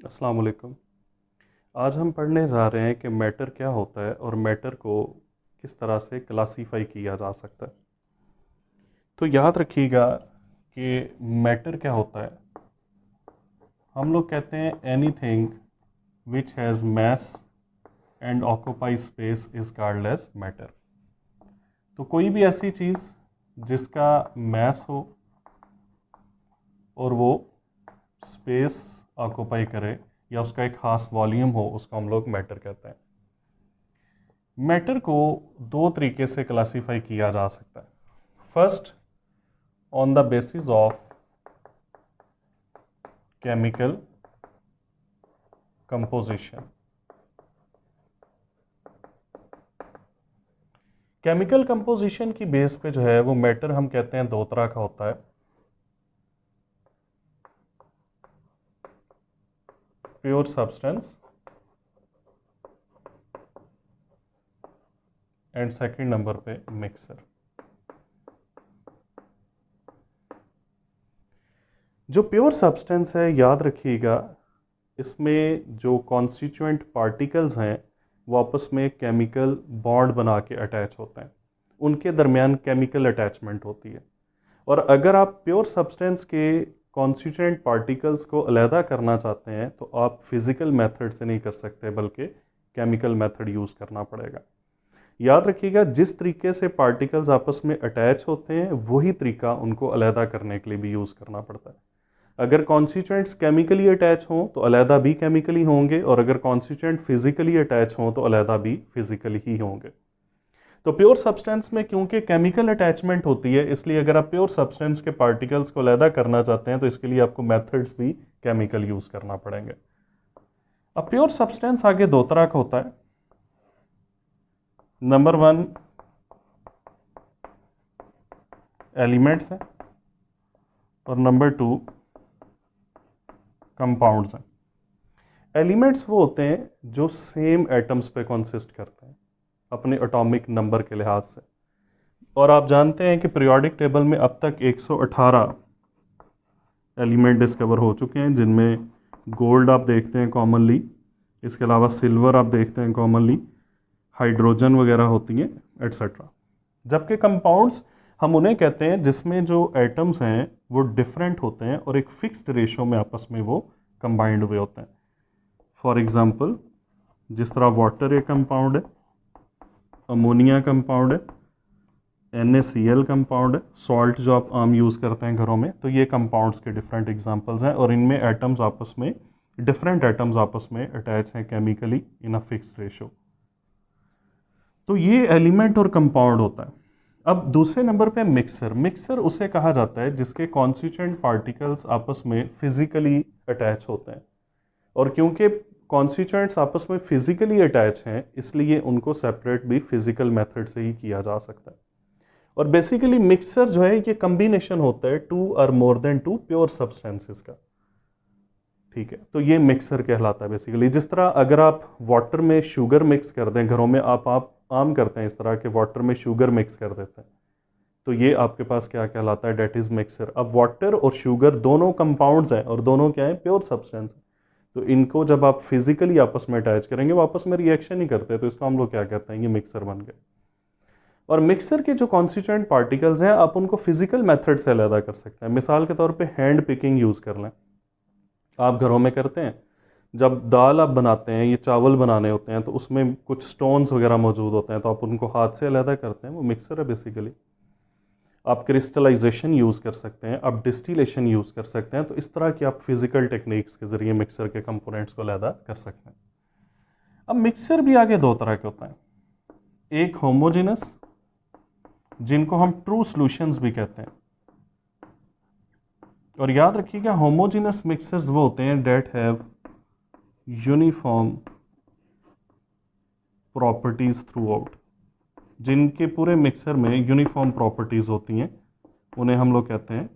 अस्सलाम वालेकुम। आज हम पढ़ने जा रहे हैं कि मैटर क्या होता है और मैटर को किस तरह से क्लासीफाई किया जा सकता है। तो याद रखिएगा कि मैटर क्या होता है। हम लोग कहते हैं anything which has mass and occupy space is called as matter. तो कोई भी ऐसी चीज़ जिसका मैस हो और वो स्पेस ऑक्यूपाई करे या उसका एक ख़ास वॉल्यूम हो, उसको हम लोग मैटर कहते हैं। मैटर को दो तरीके से क्लासीफाई किया जा सकता है। First, on the basis of chemical composition. Chemical composition की बेस पे जो है वो मैटर हम कहते हैं दो तरह का होता है। Pure substance and second number पे मिक्सर। जो प्योर सब्सटेंस है, याद रखिएगा, इसमें जो कॉन्स्टिट्यूएंट पार्टिकल्स हैं वो आपस में केमिकल बॉन्ड बना के अटैच होते हैं, उनके दरमियान केमिकल अटैचमेंट होती है। और अगर आप प्योर सब्सटेंस के कॉन्स्टिट्यूएंट पार्टिकल्स को अलहदा करना चाहते हैं तो आप फिजिकल मेथड से नहीं कर सकते, बल्कि केमिकल मेथड यूज़ करना पड़ेगा। याद रखिएगा, जिस तरीके से पार्टिकल्स आपस में अटैच होते हैं वही तरीका उनको अलहदा करने के लिए भी यूज़ करना पड़ता है। अगर कॉन्स्टिट्यूएंट्स केमिकली अटैच हों तो अलहदा भी केमिकली होंगे, और अगर कॉन्स्टिट्यूएंट फिजिकली अटैच हों तो अलहदा भी फिजिकली ही होंगे। तो प्योर सब्सटेंस में क्योंकि केमिकल अटैचमेंट होती है, इसलिए अगर आप प्योर सब्सटेंस के पार्टिकल्स को अलहदा करना चाहते हैं तो इसके लिए आपको मेथड्स भी केमिकल यूज करना पड़ेंगे। अब प्योर सब्सटेंस आगे दो तरह का होता है। नंबर वन, एलिमेंट्स हैं, और नंबर टू कंपाउंड्स हैं। एलिमेंट्स वो होते हैं जो सेम एटम्स पे कंसिस्ट करते हैं अपने एटॉमिक नंबर के लिहाज से। और आप जानते हैं कि पीरियोडिक टेबल में अब तक 118 एलिमेंट डिस्कवर हो चुके हैं, जिनमें गोल्ड आप देखते हैं कॉमनली, इसके अलावा सिल्वर आप देखते हैं कॉमनली, हाइड्रोजन वगैरह होती हैं, एट्सेट्रा। जबकि कंपाउंड्स हम उन्हें कहते हैं जिसमें जो एटम्स हैं वो डिफरेंट होते हैं और एक फिक्स्ड रेशो में आपस में वो कंबाइंड हुए होते हैं। फॉर एग्जांपल, जिस तरह वाटर एक कंपाउंड है, अमोनिया कंपाउंड है, NaCl कंपाउंड है, सॉल्ट जो आप आम यूज़ करते हैं घरों में, तो ये कंपाउंड्स के डिफरेंट एग्जांपल्स हैं, और इनमें एटम्स आपस में, डिफरेंट एटम्स आपस में अटैच हैं chemically in a fixed ratio. तो ये एलिमेंट और कंपाउंड होता है। अब दूसरे नंबर पे मिक्सर। मिक्सर उसे कहा जाता है जिसके कॉन्स्टिट्यूएंट पार्टिकल्स आपस में फिजिकली अटैच होते हैं, और क्योंकि कॉन्स्टिट्यूएंट्स आपस में फिजिकली अटैच हैं इसलिए उनको सेपरेट भी फिजिकल मेथड से ही किया जा सकता है। और बेसिकली मिक्सर जो है ये कम्बिनेशन होता है टू और more than two pure substances का। ठीक है, तो ये मिक्सर कहलाता है बेसिकली। जिस तरह अगर आप वाटर में शुगर मिक्स कर दें, घरों में आप आम करते हैं इस तरह के, वाटर में शुगर मिक्स कर देते हैं, तो ये आपके पास क्या कहलाता है, डेट इज मिक्सर। अब वाटर और शुगर दोनों कंपाउंड्स हैं और दोनों क्या है, प्योर सब्सटेंस है। तो इनको जब आप फिजिकली आपस में अटैच करेंगे वो आपस में रिएक्शन ही करते हैं, तो इसको हम लोग क्या कहते हैं, ये मिक्सर बन गए। और मिक्सर के जो कॉन्स्टिट्यूएंट पार्टिकल्स हैं आप उनको फिजिकल मेथड से अलग कर सकते हैं। मिसाल के तौर पे हैंड पिकिंग यूज़ कर लें, आप घरों में करते हैं, जब दाल आप बनाते हैं, ये चावल बनाने होते हैं, तो उसमें कुछ स्टोन्स वगैरह मौजूद होते हैं, तो आप उनको हाथ से अलग करते हैं, वो मिक्सर है बेसिकली। आप क्रिस्टलाइजेशन यूज़ कर सकते हैं, आप डिस्टिलेशन यूज़ कर सकते हैं, तो इस तरह की आप फिजिकल टेक्निक्स के ज़रिए मिक्सर के कंपोनेंट्स को अलग कर सकते हैं। अब मिक्सर भी आगे दो तरह के होता है, एक होमोजेनस, जिनको हम ट्रू सॉल्यूशंस भी कहते हैं। और याद रखिएगा, होमोजेनस मिक्सर्स वो होते हैं that have uniform properties throughout, जिनके पूरे मिक्सर में यूनिफॉर्म प्रॉपर्टीज होती हैं, उन्हें हम लोग कहते हैं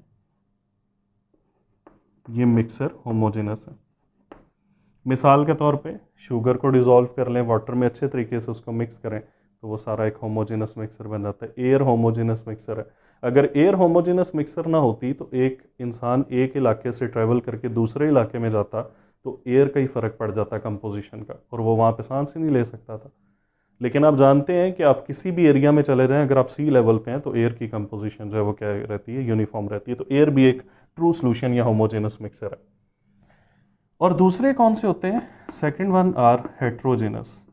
ये मिक्सर होमोजेनस है। मिसाल के तौर पे शुगर को डिज़ोल्व कर लें वाटर में, अच्छे तरीके से उसको मिक्स करें, तो वो सारा एक होमोजेनस मिक्सर बन जाता है। एयर होमोजेनस मिक्सर है। अगर एयर होमोजेनस मिक्सर ना होती तो एक इंसान एक इलाके से ट्रैवल करके दूसरे इलाके में जाता तो एयर का ही फ़र्क पड़ जाता है कंपोजिशन का, और वो वहाँ पे सांस ही नहीं ले सकता था। लेकिन आप जानते हैं कि आप किसी भी एरिया में चले जाएं, अगर आप सी लेवल पे हैं तो एयर की कंपोजिशन जो है वो क्या रहती है, यूनिफॉर्म रहती है। तो एयर भी एक ट्रू सोल्यूशन या होमोजेनस मिक्सर है। और दूसरे कौन से होते हैं? Second one are heterogeneous.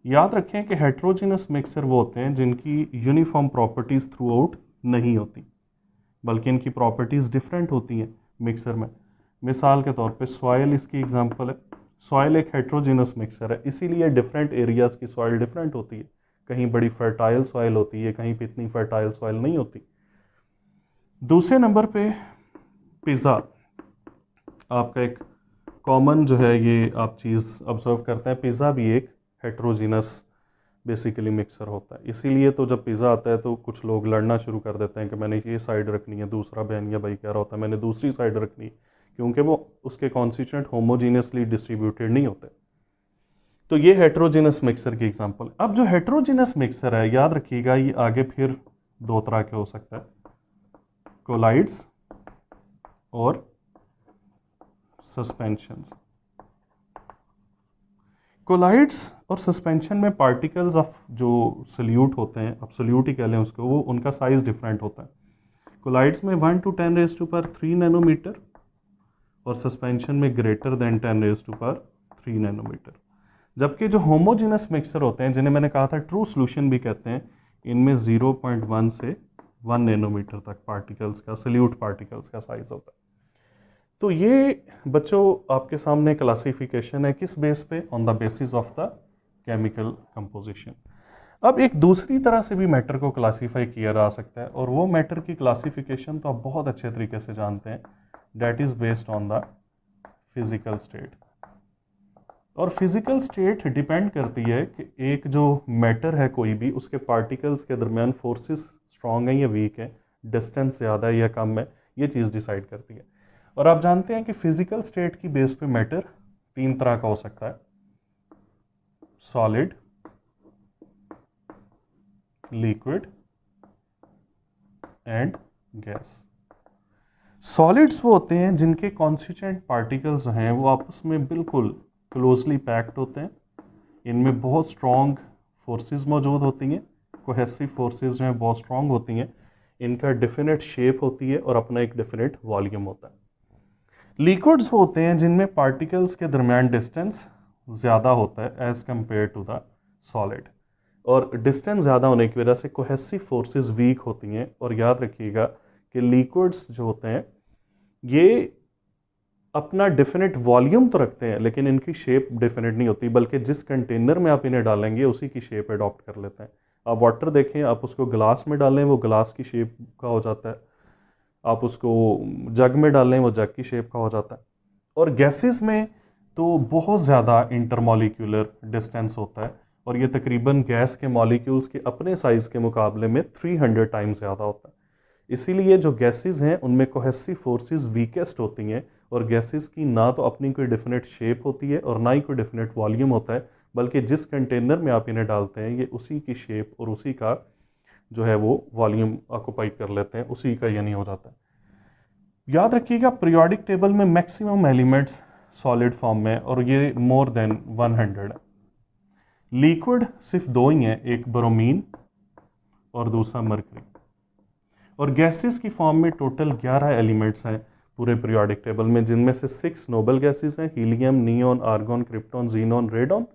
याद रखें कि हेट्रोजेनस मिक्सर वो होते हैं जिनकी यूनिफॉर्म प्रॉपर्टीज थ्रू आउट नहीं होती, बल्कि इनकी प्रॉपर्टीज डिफरेंट होती हैं मिक्सर में। मिसाल के तौर पे सॉइल इसकी एग्जांपल है। सॉइल एक हेट्रोजेनस मिक्सर है, इसीलिए डिफरेंट एरियाज की सॉइल डिफरेंट होती है। कहीं बड़ी फर्टाइल सॉइल होती है, कहीं पे इतनी फर्टाइल सॉइल नहीं होती। दूसरे नंबर पे पिज़्ज़ा, आपका एक कॉमन जो है ये आप चीज़ ऑब्जर्व करते हैं, पिज़्ज़ा भी एक हेट्रोजीनस बेसिकली मिक्सर होता है। इसीलिए तो जब पिज़्ज़ा आता है तो कुछ लोग लड़ना शुरू कर देते हैं कि मैंने ये साइड रखनी है, दूसरा बहन या भाई कह रहा होता है मैंने दूसरी साइड रखनी है, क्योंकि वो उसके कॉन्स्टिट्यूएंट होमोजीनियसली डिस्ट्रीब्यूटेड नहीं होते। तो ये हेट्रोजीनस मिक्सर की एग्जांपल। अब जो हेट्रोजीनस मिक्सर है, याद रखिएगा ये आगे फिर दो तरह के हो सकता है, कोलाइड्स और सस्पेंशंस। कोलाइड्स और सस्पेंशन में पार्टिकल्स ऑफ जो सोल्यूट होते हैं, अब सोल्यूट ही कह लें उसको, वो उनका साइज डिफरेंट होता है। कोलाइड्स में 1 to 10⁻³ नैनोमीटर और सस्पेंशन में ग्रेटर देन 10⁻³ नैनोमीटर। जबकि जो होमोजेनस मिक्सर होते हैं, जिन्हें मैंने कहा था ट्रू सोल्यूशन भी कहते हैं, इनमें 0.1 से 1 नैनोमीटर तक पार्टिकल्स का, सोल्यूट पार्टिकल्स का साइज होता है। तो ये बच्चों आपके सामने क्लासिफिकेशन है, किस बेस पे? On the basis of the chemical composition. अब एक दूसरी तरह से भी मैटर को क्लासीफाई किया जा सकता है, और वो मैटर की क्लासिफिकेशन तो आप बहुत अच्छे तरीके से जानते हैं, that is based on the physical state. और फिजिकल स्टेट डिपेंड करती है कि एक जो मैटर है कोई भी, उसके पार्टिकल्स के दरमियान फोर्सेस स्ट्रांग है या वीक है, डिस्टेंस ज़्यादा है या कम है, ये चीज़ डिसाइड करती है। और आप जानते हैं कि फिजिकल स्टेट की बेस पे मैटर 3 तरह का हो सकता है, solid, liquid and gas. Solids वो होते हैं जिनके कॉन्स्टिट्यूएंट पार्टिकल्स हैं वो आपस में बिल्कुल क्लोजली पैक्ड होते हैं, इनमें बहुत स्ट्रॉन्ग फोर्सेस मौजूद होती हैं, कोहेसिव फोर्सेस जो हैं बहुत स्ट्रॉन्ग होती हैं, इनका डेफिनेट शेप होती है और अपना एक डेफिनेट वॉल्यूम होता है। लिक्विड्स वो होते हैं जिनमें पार्टिकल्स के दरमियान डिस्टेंस ज़्यादा होता है as compare to the solid, और डिस्टेंस ज़्यादा होने की वजह से कोहेसिव फोर्सेस वीक होती हैं। और याद रखिएगा कि लिक्विड्स जो होते हैं ये अपना डेफिनेट वॉल्यूम तो रखते हैं, लेकिन इनकी शेप डेफिनेट नहीं होती, बल्कि जिस कंटेनर में आप इन्हें डालेंगे उसी की शेप अडॉप्ट कर लेते हैं। आप वाटर देखें, आप उसको ग्लास में डालें वो ग्लास की शेप का हो जाता है, आप उसको जग में डालें वो जग की शेप का हो जाता है। और गैसेस में तो बहुत ज़्यादा इंटरमॉलिक्यूलर डिस्टेंस होता है, और ये तकरीबन गैस के मॉलिक्यूल्स के अपने साइज़ के मुकाबले में 300 टाइम्स ज़्यादा होता है। इसीलिए जो गैसेस हैं उनमें कोहेसिव फोर्सेस वीकेस्ट होती हैं, और गैसेस की ना तो अपनी कोई डेफिनेट शेप होती है और ना ही कोई डेफिनेट वॉल्यूम होता है, बल्कि जिस कंटेनर में आप इन्हें डालते हैं ये उसी की शेप और उसी का जो है वो वॉल्यूम ऑक्युपाई कर लेते हैं, उसी का यानी हो जाता है। याद रखिएगा पीरियोडिक टेबल में मैक्सिमम एलिमेंट्स सॉलिड फॉर्म में, और ये मोर देन 100 है। लिक्विड सिर्फ 2 ही हैं, एक ब्रोमीन और दूसरा मरकरी। और गैसेस की फॉर्म में टोटल 11 एलिमेंट्स हैं पूरे पीरियोडिक टेबल में, जिनमें से 6 नोबल गैसेस हैं, helium, neon, argon, krypton, xenon, radon.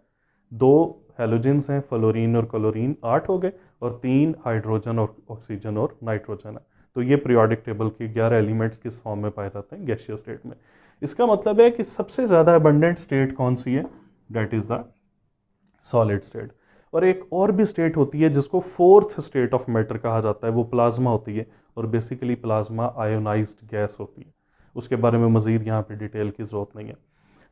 2 halogens हैं, फ्लोरीन और क्लोरीन, 8 हो गए, और 3 हाइड्रोजन और ऑक्सीजन और नाइट्रोजन है। तो ये पीरियोडिक टेबल के 11 एलिमेंट्स किस फॉर्म में पाए जाते हैं? गैसियस स्टेट में। इसका मतलब है कि सबसे ज़्यादा अबंडेंट स्टेट कौन सी है? That is the solid state. और एक और भी स्टेट होती है जिसको 4th स्टेट ऑफ मैटर कहा जाता है, वो प्लाज्मा होती है, और बेसिकली प्लाज्मा आयोनाइज्ड गैस होती है। उसके बारे में मज़ीद यहाँ पे डिटेल की ज़रूरत नहीं है।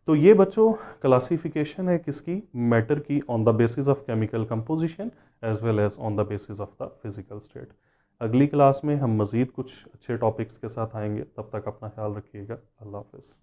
तो ये बच्चों क्लासिफिकेशन है किसकी? मैटर की, on the basis of chemical composition as well as on the basis of the physical state. अगली क्लास में हम मज़ीद कुछ अच्छे टॉपिक्स के साथ आएंगे, तब तक अपना ख्याल रखिएगा। अल्लाह हाफ़िज़।